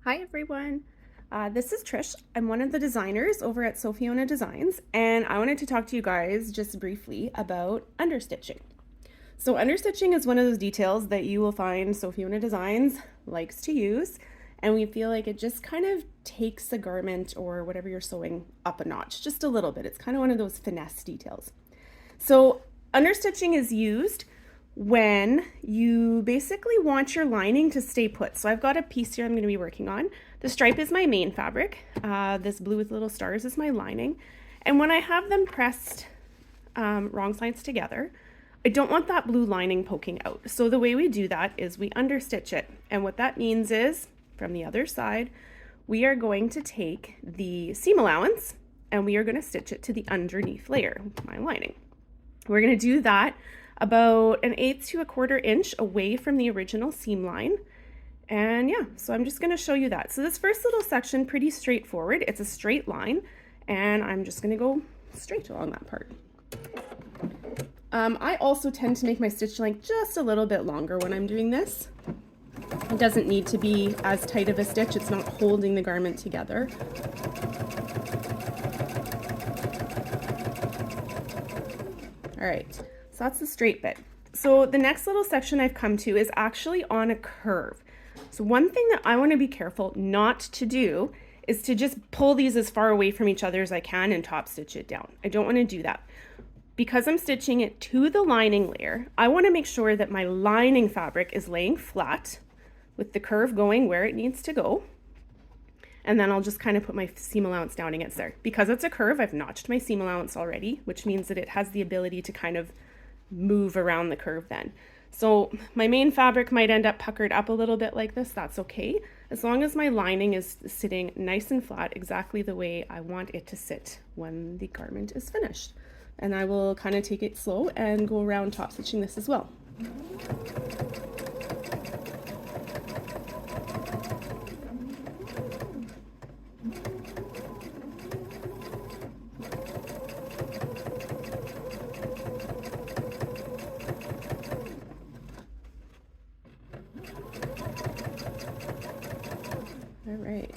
Hi everyone, this is Trish. I'm one of the designers over at Sophiona Designs, and I wanted to talk to you guys just briefly about understitching. So understitching is one of those details that you will find Sophiona Designs likes to use, and we feel like it just kind of takes the garment or whatever you're sewing up a notch, just a little bit. It's kind of one of those finesse details. So understitching is used when you basically want your lining to stay put. So I've got a piece here I'm going to be working on. The stripe is my main fabric. This blue with little stars is my lining. And when I have them pressed wrong sides together, I don't want that blue lining poking out. So the way we do that is we understitch it. And what that means is, from the other side, we are going to take the seam allowance and we are going to stitch it to the underneath layer, my lining. We're going to do that about 1/8 to 1/4 inch away from the original seam line. And yeah, so I'm just going to show you that. So this first little section, pretty straightforward. It's a straight line, and I'm just going to go straight along that part. I also tend to make my stitch length just a little bit longer when I'm doing this. It doesn't need to be as tight of a stitch. It's not holding the garment together. All right, so that's the straight bit. So the next little section I've come to is actually on a curve. So one thing that I want to be careful not to do is to just pull these as far away from each other as I can and top stitch it down. I don't want to do that. Because I'm stitching it to the lining layer, I want to make sure that my lining fabric is laying flat with the curve going where it needs to go. And then I'll just kind of put my seam allowance down against there. Because it's a curve, I've notched my seam allowance already, which means that it has the ability to kind of move around the curve then. So my main fabric might end up puckered up a little bit like this. That's okay, as long as my lining is sitting nice and flat exactly the way I want it to sit when the garment is finished. And I will kind of take it slow and go around top stitching this as well. All right,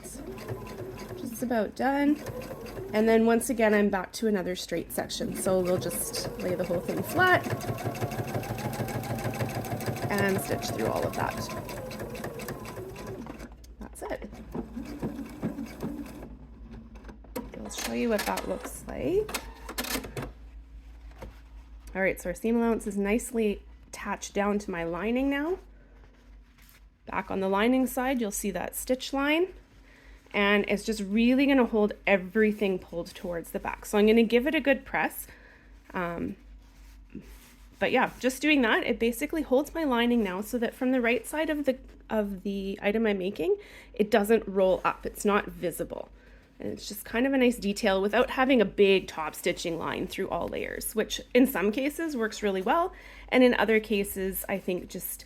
just about done. And then once again, I'm back to another straight section. So we'll just lay the whole thing flat and stitch through all of that. That's it. I'll show you what that looks like. All right, so our seam allowance is nicely attached down to my lining now. Back on the lining side, you'll see that stitch line. And it's just really going to hold everything pulled towards the back. So I'm going to give it a good press. But yeah, just doing that, it basically holds my lining now so that from the right side of the item I'm making, it doesn't roll up. It's not visible. And it's just kind of a nice detail without having a big top stitching line through all layers, which in some cases works really well. And in other cases, I think just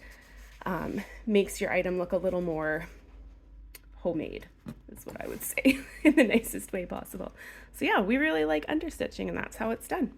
makes your item look a little more homemade, is what I would say, in the nicest way possible. So yeah, we really like understitching, and that's how it's done.